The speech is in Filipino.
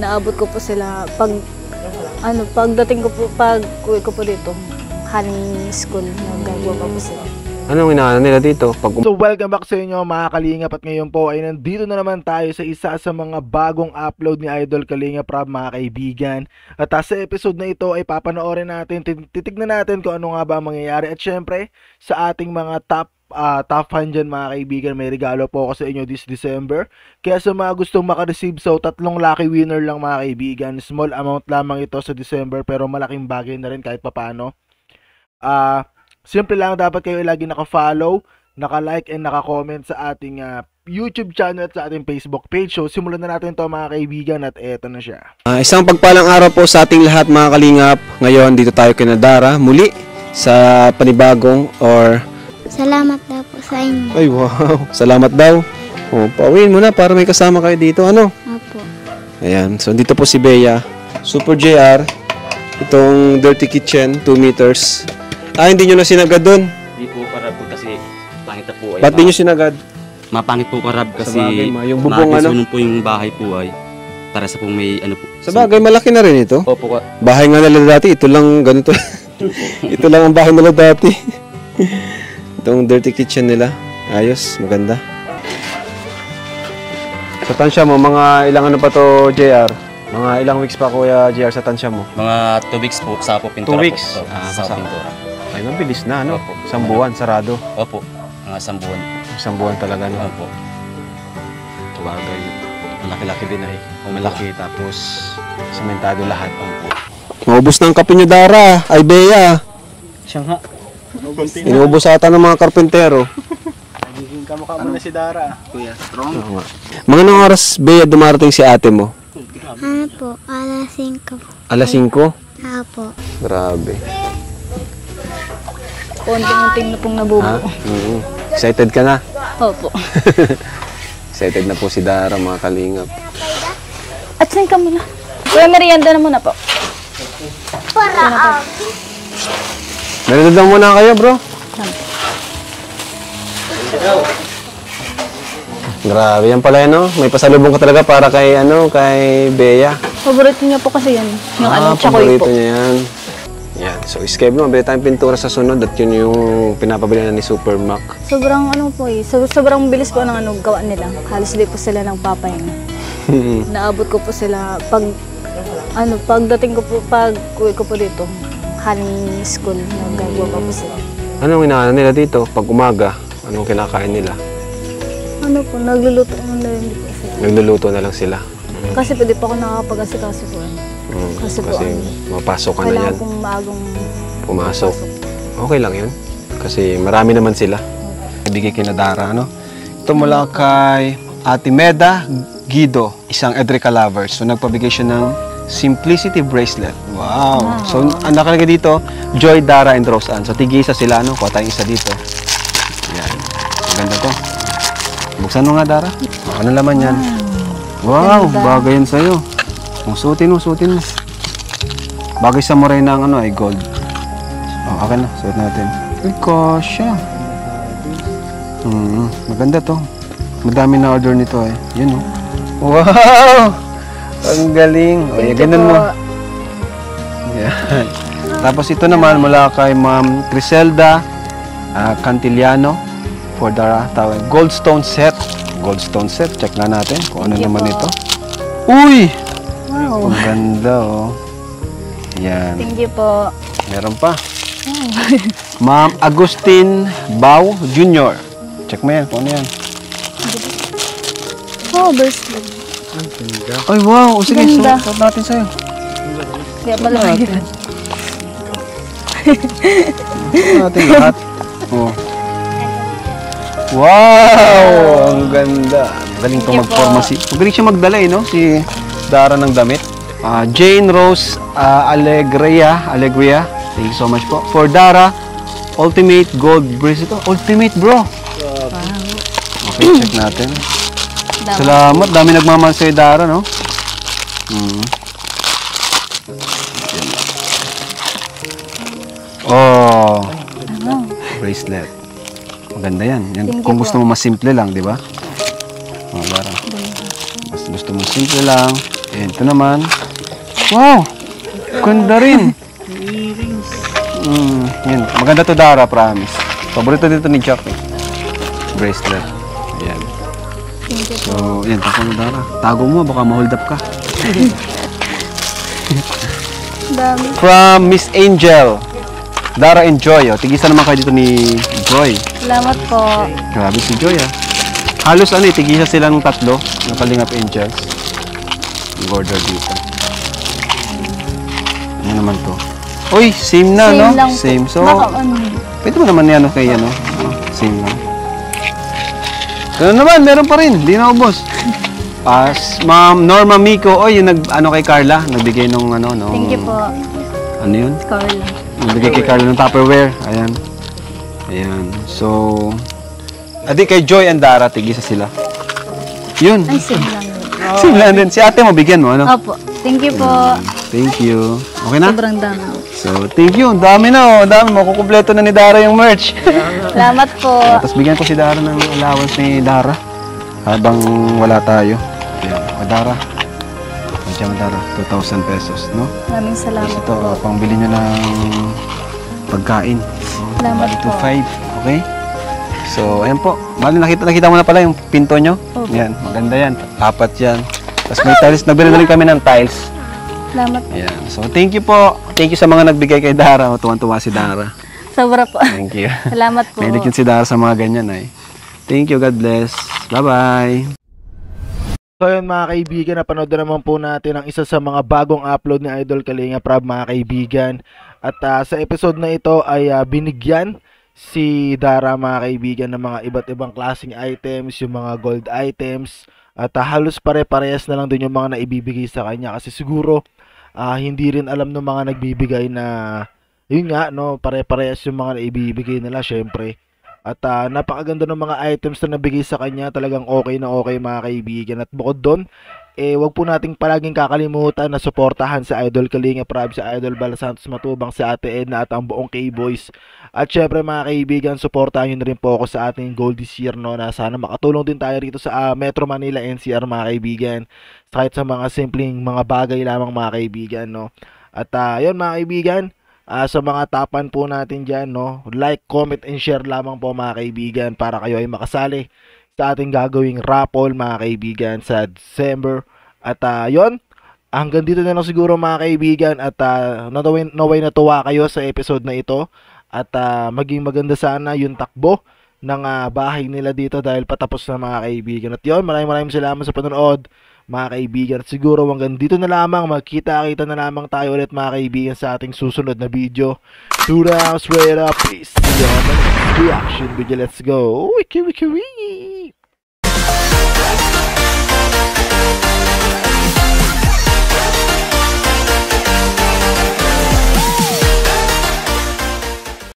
Naabot ko po sila pagdating ko po, pag uwi ko po dito, honey school, nagagawa pa po sila. Anong inaano nila dito? So welcome back sa inyo mga Kalingap, at ngayon po ay nandito na naman tayo sa isa sa mga bagong upload ni Idol Kalingap Rob, mga kaibigan. At sa episode na ito ay papanoorin natin, titignan natin kung ano nga ba ang mangyayari. At syempre sa ating mga top fan dyan mga kaibigan, may regalo po ako sa inyo this December. Kaya sa mga gustong makareceive, so 3 lucky winner lang mga kaibigan. Small amount lamang ito sa December pero malaking bagay na rin kahit papano. Simple lang, dapat kayo lagi naka-follow, naka-like and naka-comment sa ating YouTube channel at sa ating Facebook page. So simulan na natin ito mga kaibigan, at eto na siya. Isang pagpalang araw po sa ating lahat mga Kalingap. Ngayon dito tayo kay Dara muli sa panibagong Salamat daw po sa inyo. Ay wow, salamat daw. Pauwiin mo na para may kasama kayo dito, ano? Opo. Ayan, so dito po si Bea, Super JR, itong Dirty Kitchen, 2 meters. Hindi nyo na sinagad doon? Hindi po karab po kasi pangit na po ay. Ba't di nyo sinagad? Mapangit po karab kasi Sabagay, yung bubong nakakasunog po yung bahay po ay para sa pong may ano po. Sa bagay, malaki na rin ito. Opo. Bahay nga nila dati, ito lang ganito. Ito lang ang bahay nila dati. Itong dirty kitchen nila. Ayos, maganda. Sa tansya mo, mga ilang ano pa to, JR? Mga ilang weeks pa, Kuya JR, sa tansya mo? Mga 2 weeks po sa po pintura. 2 weeks? Po. Sa pintura. Ay, mabilis na, ano? Opo. 1 buwan, sarado. Opo. Mga 1 buwan. 1 buwan talaga, no? Opo. Sabagay. Malaki-laki din ay. Malaki, tapos sementado lahat. Opo. Maubos na ang kape niyo, Dara. Ay, Bea. Siya nga. Inuubos ata ng mga karpentero. Nagiging kamukha mo na si Dara. Kuya, strong. Mga nang oras, Bea, dumarating si ate mo? Ano po? Alas 5 po. Alas 5? Apo. Grabe. Konting-unting na pong nabubuo. Excited ka na? Opo. Excited na po si Dara, mga Kalingap. At saan ka muna? Kuya, merienda na muna po. Merienda muna kayo, bro. Grabe, yan pala yun, no? May pasalubong ka talaga para kay, kay Bea. Paborito niya po kasi yan. Yung chakoy paborito po. niya yan. Yan. So, schedule mo, mabili tayong pintura sa sunod at yun yung pinapabili na ni Super Mac. Sobrang sobrang bilis po ng gawa nila. Halos di po sila ng papahinga. Naabot ko po sila pagdating ko po, pag uwi ko po dito, honey school, nagagawa pa po sila. Anong inaano nila dito? Pag umaga, anong kinakain nila? Nagluluto na rin po sila. Nagluluto na lang sila. Kasi pwede pa ako nakakapag-asikaso po. Kasi mapasok ka na yan. kailangan kong maagang Pumasok. Okay lang yun. Kasi marami naman sila. Ibigay kina Dara, ano? Ito mula kay Ate Meda Guido, isang Edrica lover. So nagpabigay siya ng Simplicity bracelet. Wow. So ang nakalagay dito, Joy, Dara, and Rose Ann. So tig-isa sila, ano? Kuha tayong isa dito. Yan. Maganda to. Buksan mo nga, Dara. Ano laman yan? Wow, bagay yan sa'yo. Suotin mo. Bagay sa morena ang ay gold. Okay na, suot natin. Ay, kasya. Maganda to. Madami na order nito eh. Yun oh. Wow! Ang galing. O, ganun mo. Yan. Tapos ito naman mula kay Ma'am Criselda Cantillano for Dara. Goldstone set. Goldstone set. Check nga natin kung ano naman ito. Uy! Wow. Ang ganda oh. Yan. Thank you po. Meron pa. Ma'am Agustin Bao Jr. Check mo yan kung ano yan. Oh, bracelet. Ay wow. O, sige, Ganda. suot natin sa'yo. Kaya pala mahirap. Suot natin lahat. Oh. Wow! Ang ganda. Magaling to mag-pharmacy. Magaling siya magdala no? Si Dara ng damit. Jane Rose Alegria. Thank you so much po. For Dara, Ultimate Gold Bracelet. Ultimate, bro. Okay, check natin. Salamat. Dami nagmamahal sa'yo, Dara, no? Oh. Bracelet. Maganda yan. Kung gusto mo mas simple lang, di ba? Oh, Dara. Mas gusto mo simple lang. Ito naman. Wow! Ganda rin. Yan. Maganda to, Dara, promise. Paborito dito ni Jack, eh. Bracelet. Yan. Thank you po. So, yan. Tako mo, Dara. Tago mo, baka ma-hold up ka. Dami. From Miss Angel. Dara, enjoy. Oh. Tigisan naman kayo dito ni Joy. Salamat po. Grabe si Joy, ah. Halos tigisa sila ng tatlo na Kalingap Angels. Yung order dito. Ano naman to? Uy, same na, Same no? lang po. Same. So, Baka pwede mo naman yan, kay same lang. Ganun naman, meron pa rin. Di na ubos. Ma'am Norma Miko, yung kay Carla, nagbigay nung Thank you po. Ano yun? Carla. Nagbigay kay Carla ng Tupperware. Ayan. Ayan. So, kay Joy and Dara, tigisa sila. Yun. Ay, same lang yun. Same lang din. Si ate mo, bigyan mo, ano? Opo. Thank you po. Thank you. Okay na? Sobrang dami. So, thank you. Ang dami na, Ang dami. Makukumpleto na ni Dara yung merch. Salamat po. Tapos bigyan ko si Dara ng allowance ni Dara. Habang wala tayo. Ayan. O, Dara. Diyan mo, Dara. 2,000 pesos, no? Maraming Tapos salamat ito, po. pangbili nyo ng pagkain. Salamat po. 2,500. Okay? So, ayan po. Mali, nakita mo na pala yung pinto nyo. Opo. Yan, maganda yan. 4 yan. Tapos may tiles. Nagbili na rin kami ng tiles. Salamat po. Ayan. So, thank you po. Thank you sa mga nagbigay kay Dara. Tuwan-tuwa si Dara. Sobra po. Thank you. Salamat po. Mahilig yun si Dara sa mga ganyan ay. Thank you. God bless. Bye-bye. So yun mga kaibigan, napanood na naman po natin ang isa sa mga bagong upload ni Idol Kalinga Prab mga kaibigan. At sa episode na ito ay binigyan si Dara mga kaibigan ng mga iba't ibang klaseng items, yung mga gold items. At halos pare-parehas na lang din yung mga naibibigay sa kanya kasi siguro hindi rin alam ng mga nagbibigay na yun nga, no, pare-parehas yung mga naibibigay nila syempre. At napakaganda ng mga items na nabigay sa kanya, talagang okay na okay mga kaibigan. At bukod doon, wag po nating palaging kakalimutan na suportahan si Idol Kalinga Prab, si Idol Bala Santos Matubang, si Ate Edna at ang buong K-Boys. At syempre mga kaibigan, suportahan nyo na rin po ako sa ating goal this year, no, na sana makatulong din tayo rito sa Metro Manila NCR mga kaibigan. Kahit sa mga simpleng mga bagay lamang mga kaibigan, no. At yun mga kaibigan, sa mga tapan po natin dyan, no, like, comment, and share lamang po mga kaibigan para kayo ay makasali sa ating gagawing raffle mga kaibigan sa December. At yon, hanggang dito na lang siguro mga kaibigan. At naway natuwa kayo sa episode na ito. At maging maganda sana yung takbo ng bahay nila dito dahil patapos na mga kaibigan. At yon, maraming salamat sa panonood mga kaibigan. At siguro hanggang dito na lamang, magkita-kita na lamang tayo ulit mga kaibigan sa ating susunod na video. 2 rounds straight up, peace. See you on the next reaction video. Let's go. Wiki wiki wiki.